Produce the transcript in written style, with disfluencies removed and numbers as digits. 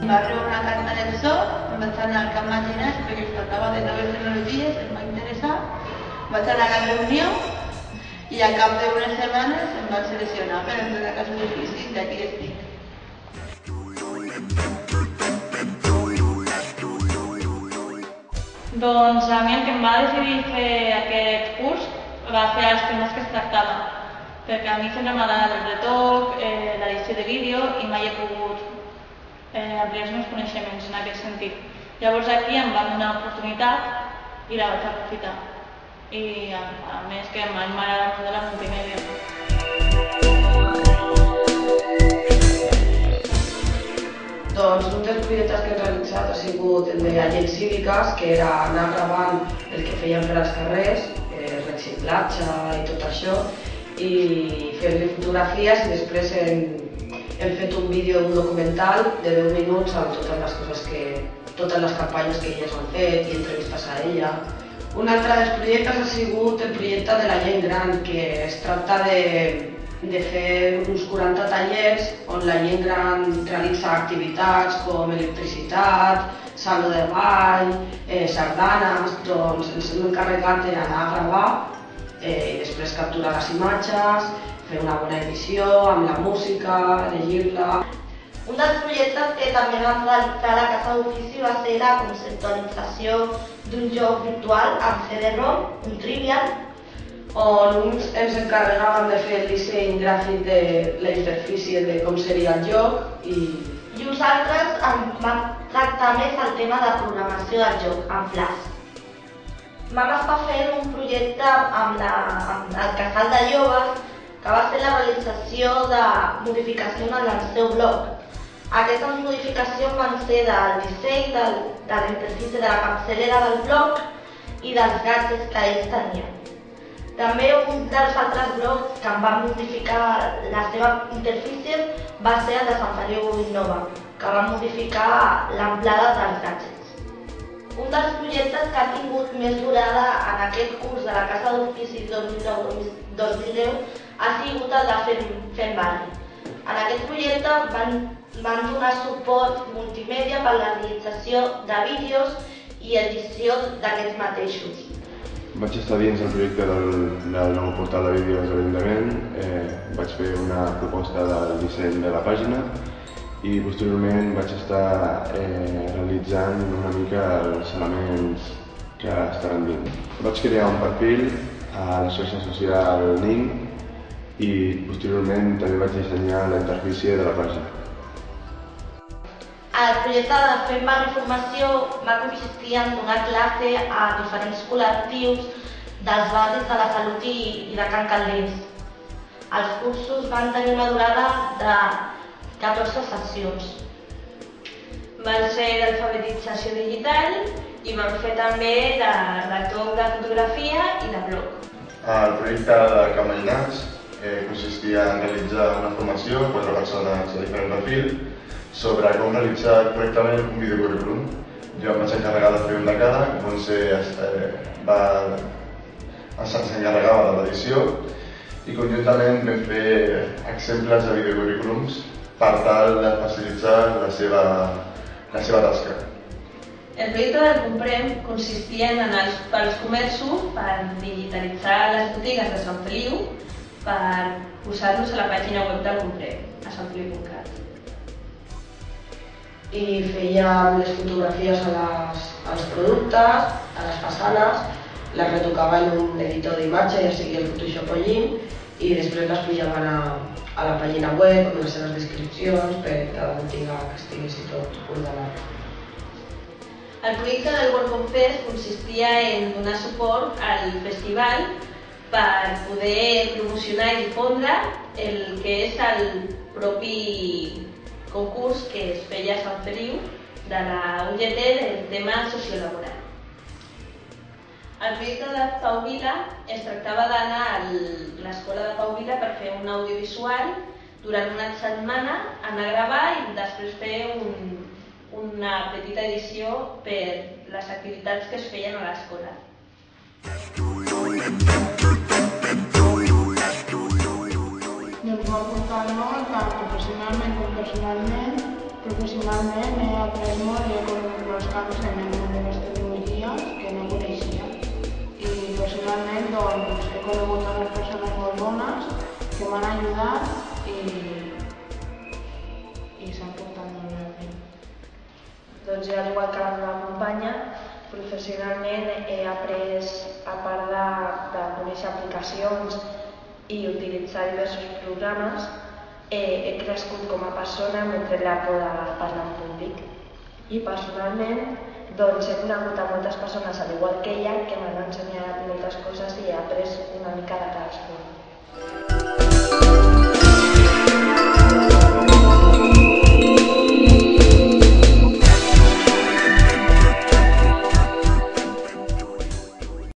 Va treure una carta del SOC, em vaig anar al Camp Marginals perquè es tractava de noves tecnologies, em va interessar. Vaig anar a la reunió i al cap d'unes setmanes em van seleccionar per entrar a casa d'oficis i aquí estic. Doncs a mi el que em va decidir fer aquest curs va ser els temes que es tractaven, perquè a mi sempre m'ha agradat el retoc, l'edició de vídeo i mai he pogut ampliar els meus coneixements en aquest sentit. Llavors aquí em van donar l'oportunitat i la vaig aprofitar. I a més que m'agrada molt de la multimèdia. Doncs un dels projectes que he realitzat ha sigut el d'agents cíviques, que era anar gravant el que feien per als carrers, reciclatge i tot això, i fer-li fotografies i després hem fet un vídeo, un documental de 10 minuts amb totes les campanyes que elles han fet i entrevistes a ella. Un altre dels projectes ha sigut el projecte de la gent gran, que es tracta de fer uns 40 tallers on la gent gran realitza activitats com electricitat, saló de ball, sardanes. Doncs ens hem encarregat d'anar a gravar i després capturar les imatges, fer una bona edició amb la música, llegir-la. Un dels projectes que també vam realitzar a la Casa d'Ofici va ser la conceptualització d'un joc virtual amb CD-ROM, un Trivial, on uns ens encarregàvem de fer el disseny gràfic de la interfície de com seria el joc i uns altres van tractar més el tema de programació del joc, en Flash. Vam estar fent un projecte amb el Casal de Joves que va ser la realització de modificacions en el seu blog. Aquestes modificacions van ser del disseny, de la interfície de la capçalera del blog i dels gadgets que ells tenien. També un dels altres blogs que en van modificar la seva interfície va ser el de Sant Feliu Innova, que van modificar l'amplada dels gadgets. Un dels projectes que ha tingut més durada en aquest curs de la Casa d'Oficis 2009-2010 ha sigut el de Fent Barri. En aquest projecte van donar suport multimèdia per la realització de vídeos i edició d'aquests mateixos. Vaig estar dins el projecte del nou portal de vídeos de l'Ajuntament, vaig fer una proposta del disseny de la pàgina i posteriorment vaig estar realitzant una mica els elements que estaran dins. Vaig crear un perfil a la xarxa social NIN i posteriorment també vaig dissenyar la interfície de la pàgina. El projecte de Fent Barri Formació va consistir en donar classe a diferents col·lectius dels barris de la Salut i de Can Calders. Els cursos van tenir una durada de 14 sessions. Van ser d'alfabetització digital i van fer també de retoc de fotografia i de blog. El projecte de Camp Marginals consistia en realitzar una formació a 4 persones de diferent perfil sobre com realitzar correctament un videocurrículum. Jo em vaig encarregar de fer un de cada, Montse s'encarregava de l'edició i conjuntament vam fer exemples de videocurrículums per tal de facilitar la seva tasca. El projecte del Comprem consistia en anar pels comerços per digitalitzar les botigues de Sant Feliu per posar-los a la pàgina web del Comprem, a santfeliu.cat. I fèiem les fotografies als productes, a les façanes, les retocava en un editor d'imatge, ja sigui el Photoshop o GIMP, i després les pujaven a la pàgina web amb les seves descripcions per cada botiga que estigués tot ordenat. El projecte del Welcome Fest consistia en donar suport al festival per poder promocionar i difondre el que és el propi concurs que es feia a Sant Feliu de la UGT del tema sociolaboral. El projecte de Pau Vila es tractava d'anar a l'escola de Pau Vila per fer un audiovisual durant una setmana, anar a gravar i després fer una petita edició per les activitats que es feien a l'escola. Doncs va portar molt, tant professionalment com personalment, Professionalment he après molt i he conegut molts camps en el món de les tecnologies que no coneixia. I personalment doncs, he conegut unes persones molt bones que m'han ajudat i s'han portat molt bé. Doncs jo, al igual que la meva companya, professionalment he après, a part de conèixer aplicacions i utilitzar diversos programes, he crescut com a persona mentre la por de parlar en públic. I personalment doncs, he conegut a moltes persones, al igual que ella, que m'han ensenyat moltes coses i he après una mica de cadascuna.